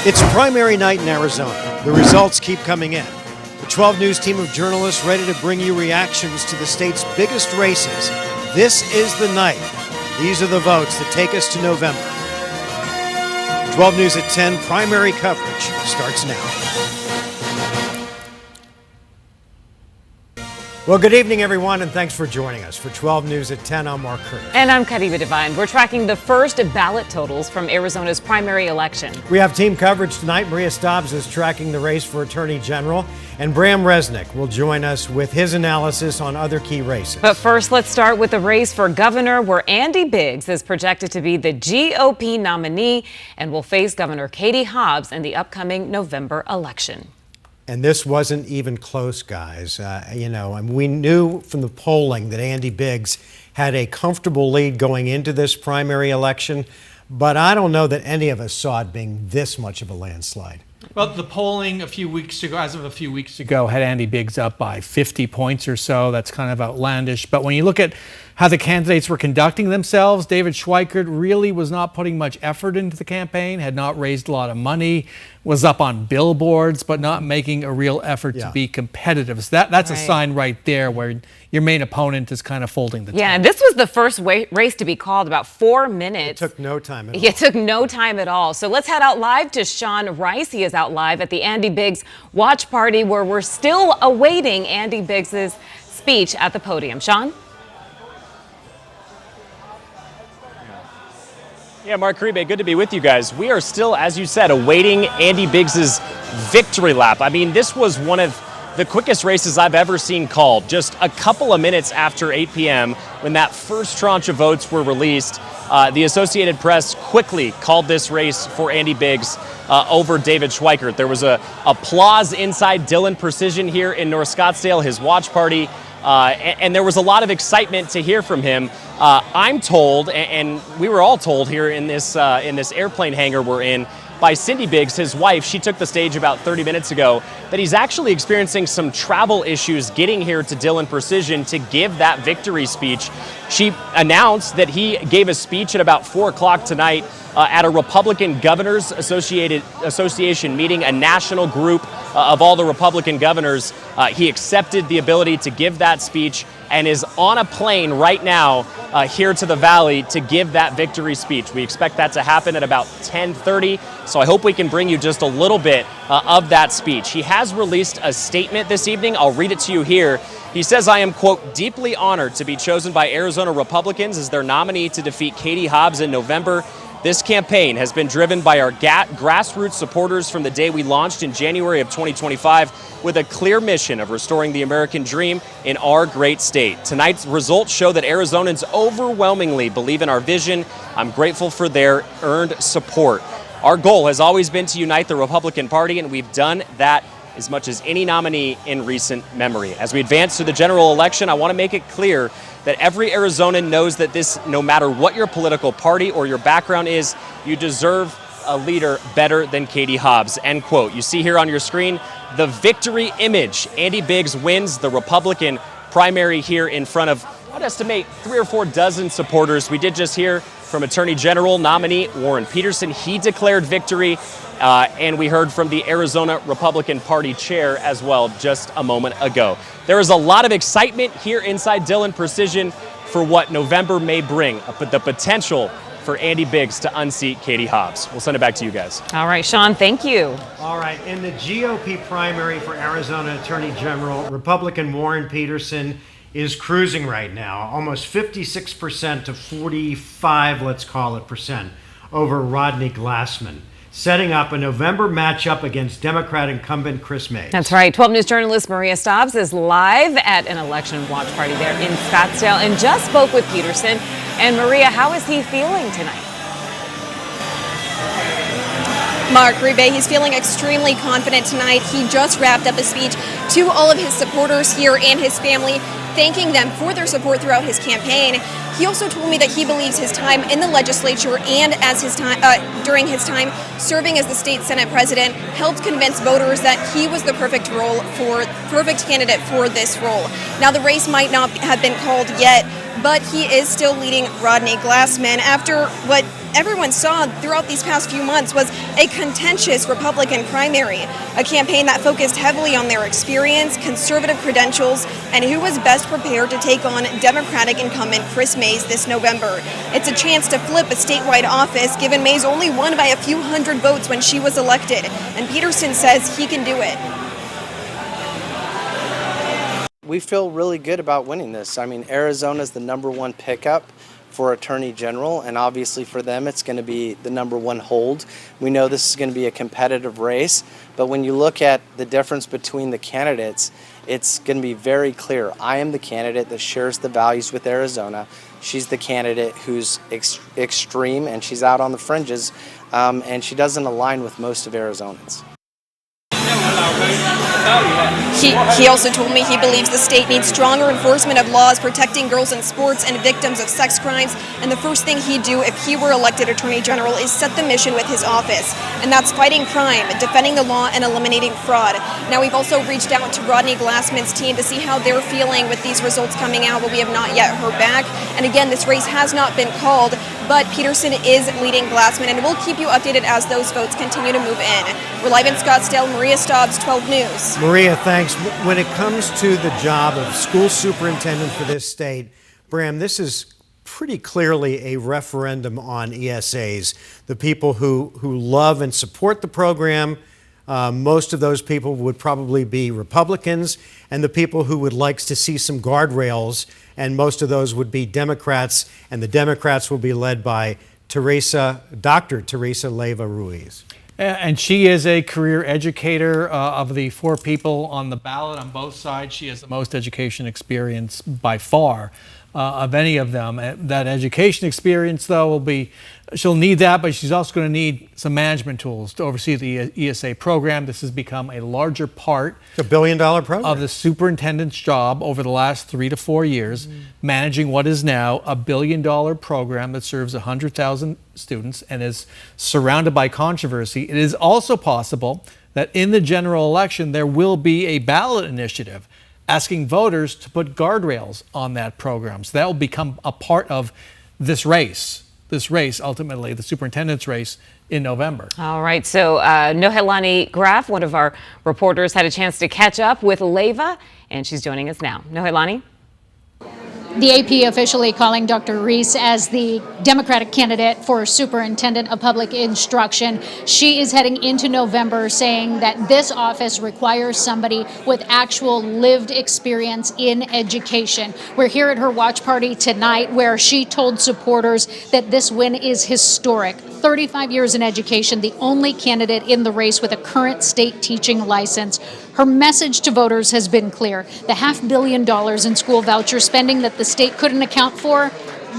It's primary night in Arizona. The results keep coming in. The 12 News team of journalists ready to bring you reactions to the state's biggest races. This is the night. These are the votes that take us to November. 12 News at 10 primary coverage starts now. Well, good evening, everyone, and thanks for joining us. For 12 News at 10, I'm Mark Curtis. And I'm Kadiba Devine. We're tracking the first ballot totals from Arizona's primary election. We have team coverage tonight. Maria Stobbs is tracking the race for Attorney General, and Bram Resnick will join us with his analysis on other key races. But first, let's start with the race for governor, where Andy Biggs is projected to be the GOP nominee and will face Governor Katie Hobbs in the upcoming November election. And this wasn't even close, guys. We knew from the polling that Andy Biggs had a comfortable lead going into this primary election, but I don't know that any of us saw it being this much of a landslide. Well, the polling as of a few weeks ago, had Andy Biggs up by 50 points or so. That's kind of outlandish. But when you look at how the candidates were conducting themselves, David Schweikert really was not putting much effort into the campaign, had not raised a lot of money, was up on billboards, but not making a real effort to be competitive. So that's right. A sign right there where your main opponent is kind of folding the and this was the first race to be called, about 4 minutes. It took no time at all. It took no time at all. So let's head out live to Sean Rice. He is out live at the Andy Biggs watch party, where we're still awaiting Andy Biggs's speech at the podium. Sean? Yeah, Mark Uribe, good to be with you guys. We are still, as you said, awaiting Andy Biggs's victory lap. I mean, this was one of the quickest races I've ever seen called. Just a couple of minutes after 8 p.m., when that first tranche of votes were released, the Associated Press quickly called this race for Andy Biggs over David Schweikert. There was applause inside Dillon Precision here in North Scottsdale, his watch party. And there was a lot of excitement to hear from him. I'm told, and we were all told here in this airplane hangar we're in, by Cindy Biggs, his wife. She took the stage about 30 minutes ago, that he's actually experiencing some travel issues getting here to Dillon Precision to give that victory speech. She announced that he gave a speech at about 4 o'clock tonight at a Republican Governors Association meeting, a national group of all the Republican governors. He accepted the ability to give that speech and is on a plane right now here to the Valley to give that victory speech. We expect that to happen at about 10:30, so I hope we can bring you just a little bit of that speech. He has released a statement this evening. I'll read it to you here. He says, "I am, quote, deeply honored to be chosen by Arizona Republicans as their nominee to defeat Katie Hobbs in November. This campaign has been driven by our grassroots supporters from the day we launched in January of 2025 with a clear mission of restoring the American dream in our great state. Tonight's results show that Arizonans overwhelmingly believe in our vision. I'm grateful for their earned support. Our goal has always been to unite the Republican Party, and we've done that as much as any nominee in recent memory. As we advance to the general election, I want to make it clear that every Arizonan knows that no matter what your political party or your background is, you deserve a leader better than Katie Hobbs," end quote. You see here on your screen the victory image. Andy Biggs wins the Republican primary here in front of, I'd estimate, 3 or 4 dozen supporters. We did just hear from Attorney General nominee Warren Peterson. He declared victory. And we heard from the Arizona Republican Party chair as well just a moment ago. There is a lot of excitement here inside Dillon Precision for what November may bring, but the potential for Andy Biggs to unseat Katie Hobbs. We'll send it back to you guys. All right, Sean, thank you. All right, in the GOP primary for Arizona Attorney General, Republican Warren Peterson is cruising right now, almost 56% to 45, let's call it, percent over Rodney Glassman, setting up a November matchup against Democrat incumbent Chris Mays. That's right. 12 News journalist Maria Stobbs is live at an election watch party there in Scottsdale and just spoke with Peterson. And Maria, how is he feeling tonight? Mark Uribe, he's feeling extremely confident tonight. He just wrapped up a speech to all of his supporters here and his family, thanking them for their support throughout his campaign. He also told me that he believes his time in the legislature and as his time during his time serving as the state Senate president helped convince voters that he was the perfect candidate for this role. Now, the race might not have been called yet, but he is still leading Rodney Glassman after what everyone saw throughout these past few months was a contentious Republican primary, a campaign that focused heavily on their experience, conservative credentials, and who was best prepared to take on Democratic incumbent Chris Mays this November. It's a chance to flip a statewide office, given Mays only won by a few hundred votes when she was elected, and Peterson says he can do it. We feel really good about winning this. I mean, Arizona is the #1 pickup for Attorney General, and obviously for them it's going to be the #1 hold. We know this is going to be a competitive race, but when you look at the difference between the candidates, it's going to be very clear. I am the candidate that shares the values with Arizona. She's the candidate who's extreme, and she's out on the fringes, and she doesn't align with most of Arizonans. He also told me he believes the state needs stronger enforcement of laws protecting girls in sports and victims of sex crimes, and the first thing he'd do if he were elected Attorney General is set the mission with his office, and that's fighting crime, defending the law, and eliminating fraud. Now, we've also reached out to Rodney Glassman's team to see how they're feeling with these results coming out, but we have not yet heard back. And again, this race has not been called, but Peterson is leading Glassman, and we'll keep you updated as those votes continue to move in. We're live in Scottsdale. Maria Stobbs, 12 News. Maria, thanks. When it comes to the job of school superintendent for this state, Bram, this is pretty clearly a referendum on ESAs. The people who love and support the program, most of those people would probably be Republicans, and the people who would like to see some guardrails, and most of those would be Democrats, and the Democrats will be led by Dr. Teresa Leyva Ruiz. And she is a career educator. Of the 4 people on the ballot on both sides, she has the most education experience by far of any of them. That education experience, though, she'll need that, but she's also going to need some management tools to oversee the ESA program. This has become a larger part It's $1 billion program of the superintendent's job over the last 3 to 4 years, managing what is now a $1 billion program that serves 100,000 students and is surrounded by controversy. It is also possible that in the general election there will be a ballot initiative asking voters to put guardrails on that program. So that will become a part of this race, ultimately, the superintendent's race in November. All right, so Nohelani Graf, one of our reporters, had a chance to catch up with Leyva, and she's joining us now. Nohelani? The AP officially calling Dr. Reese as the Democratic candidate for Superintendent of Public Instruction. She is heading into November saying that this office requires somebody with actual lived experience in education. We're here at her watch party tonight where she told supporters that this win is historic. 35 years in education, the only candidate in the race with a current state teaching license. Her message to voters has been clear. The $500 million in school voucher spending that the state couldn't account for,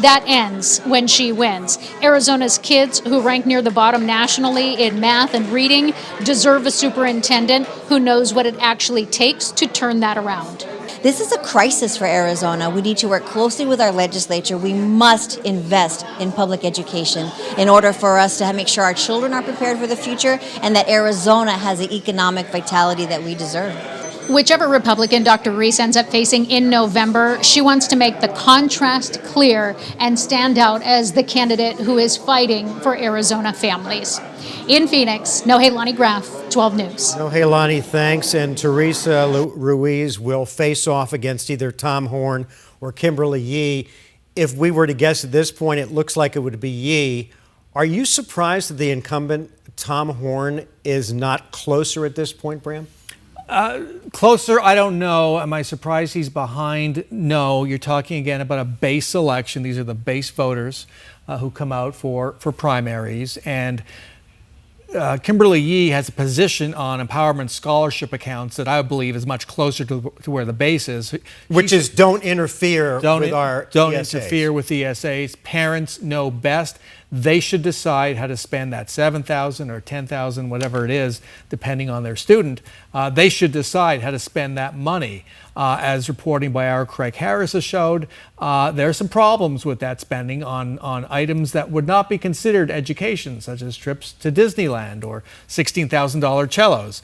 that ends when she wins. Arizona's kids, who rank near the bottom nationally in math and reading, deserve a superintendent who knows what it actually takes to turn that around. This is a crisis for Arizona. We need to work closely with our legislature. We must invest in public education in order for us to make sure our children are prepared for the future and that Arizona has the economic vitality that we deserve. Whichever Republican Dr. Reese ends up facing in November, she wants to make the contrast clear and stand out as the candidate who is fighting for Arizona families. In Phoenix, Nohelani Graf, 12 News. Nohelani, thanks. And Teresa Ruiz will face off against either Tom Horn or Kimberly Yee. If we were to guess at this point, it looks like it would be Yee. Are you surprised that the incumbent, Tom Horn, is not closer at this point, Bram? Closer, I don't know. Am I surprised he's behind? No. You're talking again about a base election. These are the base voters who come out for primaries. And Kimberly Yee has a position on empowerment scholarship accounts that I believe is much closer to where the base is. Which is don't interfere with our Don't ESAs. interfere with ESAs. Parents know best. They should decide how to spend that $7,000 or $10,000, whatever it is, depending on their student. They should decide how to spend that money. As reporting by our Craig Harris has showed, there are some problems with that spending on items that would not be considered education, such as trips to Disneyland or $16,000 cellos.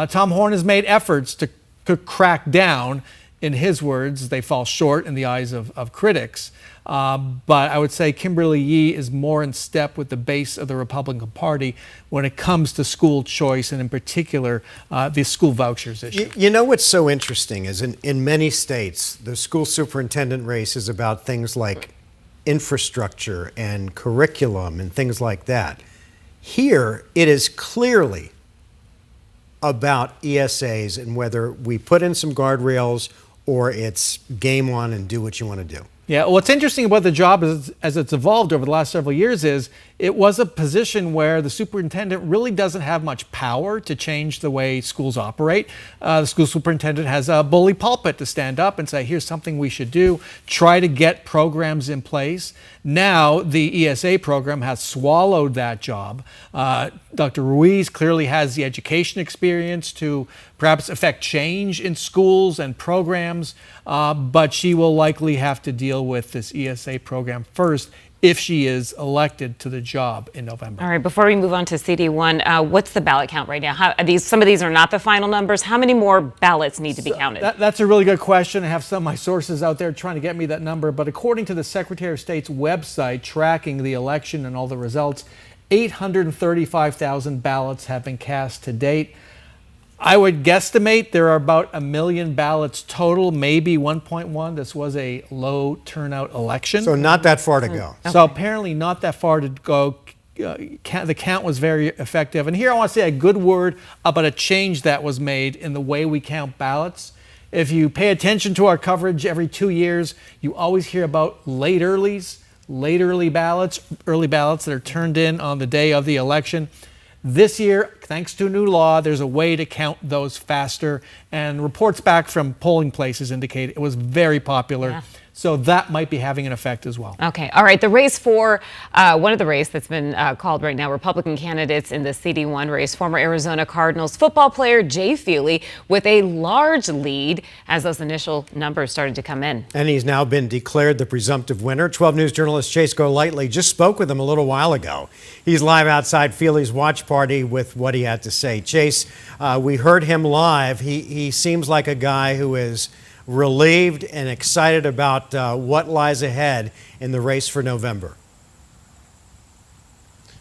Tom Horn has made efforts to crack down in his words, they fall short in the eyes of critics. But I would say Kimberly Yee is more in step with the base of the Republican Party when it comes to school choice, and in particular, the school vouchers issue. You know what's so interesting is in many states, the school superintendent race is about things like infrastructure and curriculum and things like that. Here, it is clearly about ESAs and whether we put in some guardrails or it's game on and do what you want to do. Yeah, what's interesting about the job as it's evolved over the last several years is it was a position where the superintendent really doesn't have much power to change the way schools operate. The school superintendent has a bully pulpit to stand up and say, here's something we should do, try to get programs in place. Now the ESA program has swallowed that job. Dr. Ruiz clearly has the education experience to perhaps affect change in schools and programs, but she will likely have to deal with this ESA program first if she is elected to the job in November. All right, before we move on to CD1, what's the ballot count right now? Some of these are not the final numbers. How many more ballots need to be counted? That's a really good question. I have some of my sources out there trying to get me that number, but according to the Secretary of State's website tracking the election and all the results, 835,000 ballots have been cast to date. I would guesstimate there are about 1 million ballots total, maybe 1.1. This was a low turnout election. So not that far to go. Okay. So apparently not that far to go. The count was very effective. And here I want to say a good word about a change that was made in the way we count ballots. If you pay attention to our coverage every 2 years, you always hear about late early ballots that are turned in on the day of the election. This year, thanks to a new law, there's a way to count those faster, and reports back from polling places indicate it was very popular. Yeah. So that might be having an effect as well. Okay. All right. The race for one of the race that's been called right now, Republican candidates in the CD1 race, former Arizona Cardinals football player Jay Feely with a large lead as those initial numbers started to come in. And he's now been declared the presumptive winner. 12 News journalist Chase Golightly just spoke with him a little while ago. He's live outside Feely's watch party with what he had to say. Chase, we heard him live. He seems like a guy who is relieved and excited about what lies ahead in the race for November.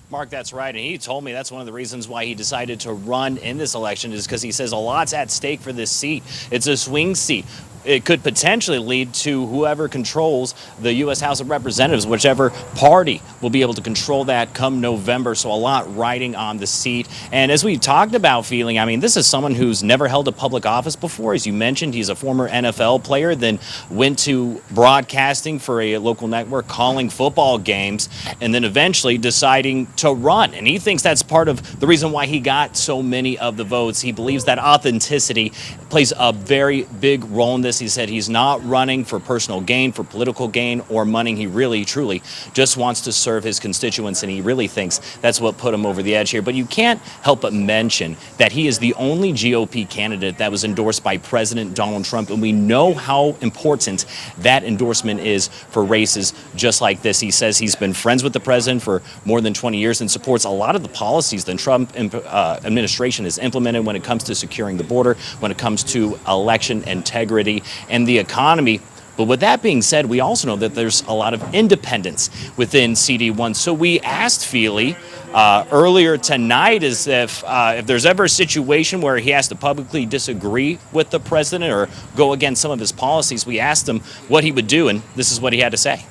Mark, that's right. And he told me that's one of the reasons why he decided to run in this election is because he says a lot's at stake for this seat. It's a swing seat. It could potentially lead to whoever controls the U.S. House of Representatives, whichever party will be able to control that come November. So a lot riding on the seat. And as we talked about Feely, I mean, this is someone who's never held a public office before. As you mentioned, he's a former NFL player, then went to broadcasting for a local network, calling football games, and then eventually deciding to run. And he thinks that's part of the reason why he got so many of the votes. He believes that authenticity plays a very big role in this. He said he's not running for personal gain, for political gain, or money. He really, truly just wants to serve his constituents, and he really thinks that's what put him over the edge here. But you can't help but mention that he is the only GOP candidate that was endorsed by President Donald Trump, and we know how important that endorsement is for races just like this. He says he's been friends with the president for more than 20 years and supports a lot of the policies the Trump administration has implemented when it comes to securing the border, when it comes to election integrity and the economy. But with that being said, we also know that there's a lot of independents within CD1. So we asked Feely earlier tonight as if there's ever a situation where he has to publicly disagree with the president or go against some of his policies. We asked him what he would do, and this is what he had to say.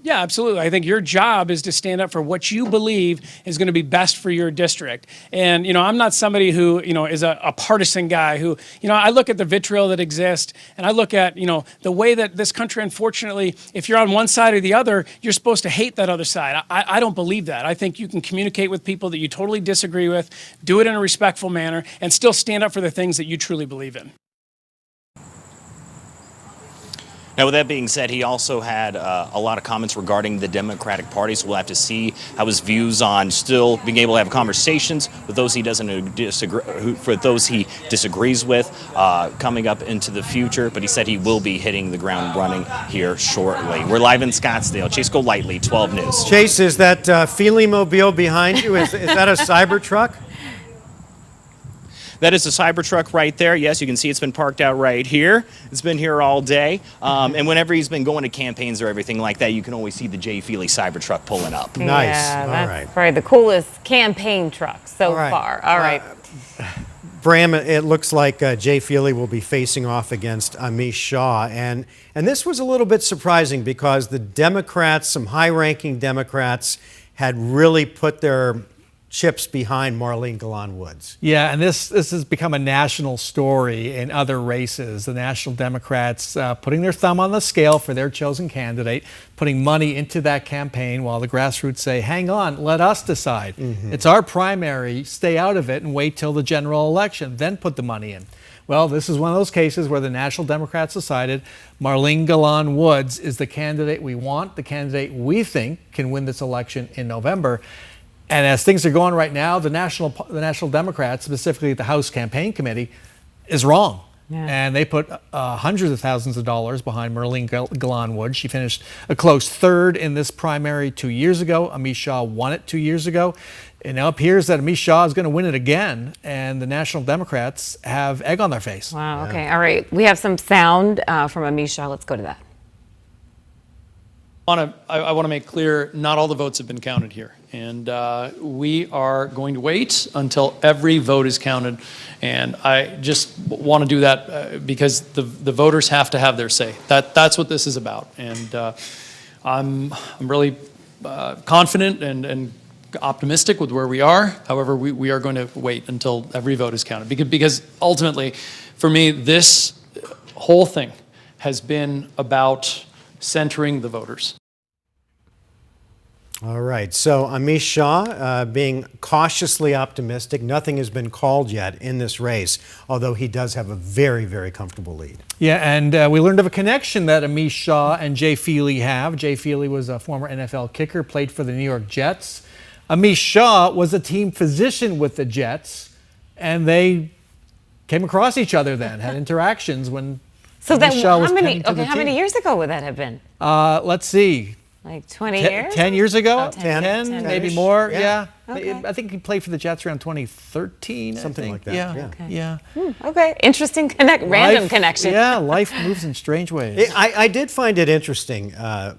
Yeah, absolutely. I think your job is to stand up for what you believe is going to be best for your district. And, I'm not somebody who, is a partisan guy who, I look at the vitriol that exists and I look at, the way that this country, unfortunately, if you're on one side or the other, you're supposed to hate that other side. I don't believe that. I think you can communicate with people that you totally disagree with, do it in a respectful manner, and still stand up for the things that you truly believe in. Now, with that being said, he also had a lot of comments regarding the Democratic Party, so we'll have to see how his views on still being able to have conversations with those he doesn't disagree, for those he disagrees with, coming up into the future. But he said he will be hitting the ground running here shortly. We're live in Scottsdale. Chase Golightly, 12 News. Chase, is that Feely mobile behind you? Is that a Cybertruck? That is a Cybertruck right there. Yes, you can see it's been parked out right here. It's been here all day. And whenever he's been going to campaigns or everything like that, you can always see the Jay Feely Cybertruck pulling up. Nice. Yeah, All that's right. probably the coolest campaign truck so All right. far. All right. Bram, it looks like Jay Feely will be facing off against Amish Shah. And this was a little bit surprising because the Democrats, some high-ranking Democrats, had really put their chips behind Marlene Galan Woods. Yeah, and this has become a national story in other races. The National Democrats putting their thumb on the scale for their chosen candidate, putting money into that campaign while the grassroots say, hang on, let us decide. It's our primary, stay out of it and wait till the general election, then put the money in. Well, this is one of those cases where the National Democrats decided Marlene Galan Woods is the candidate we want, the candidate we think can win this election in November. And as things are going right now, the National Democrats, specifically the House Campaign Committee, is wrong. Yeah. And they put hundreds of thousands of dollars behind Marlene Galan Woods. She finished a close third in this primary 2 years ago. Amish Shah won it 2 years ago. It now appears that Amish Shah is going to win it again, and the National Democrats have egg on their face. Wow. Okay. All right. We have some sound from Amish Shah. Let's go to that. I want to make clear, not all the votes have been counted here. And we are going to wait until every vote is counted. And I just want to do that because the voters have to have their say. That's what this is about. And I'm really confident and optimistic with where we are. However, we are going to wait until every vote is counted. Because ultimately, for me, this whole thing has been about centering the voters. All right, so Amish Shah being cautiously optimistic. Nothing has been called yet in this race, although he does have a very, very comfortable lead. Yeah, and we learned of a connection that Amish Shah and Jay Feely have. Jay Feely was a former NFL kicker, played for the New York Jets. Amish Shah was a team physician with the Jets, and they came across each other then, had interactions when Amish Shah was tending to the how many team. years ago would that have been? Let's see. Like 20 years? 10 years ago? Oh, 10 maybe more. Yeah. Okay. I think he played for the Jets around 2013. Something like that. Yeah. Okay. Yeah. Okay. Interesting random connection. Yeah, life moves in strange ways. I did find it interesting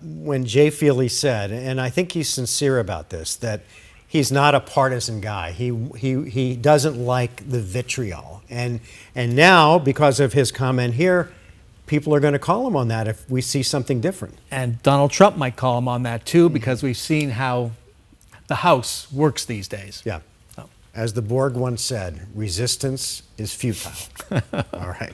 when Jay Feely said, and I think he's sincere about this, that he's not a partisan guy. He doesn't like the vitriol. And now, because of his comment here, people are going to call him on that if we see something different. And Donald Trump might call him on that too, because we've seen how the House works these days. Yeah. As the Borg once said, resistance is futile. All right.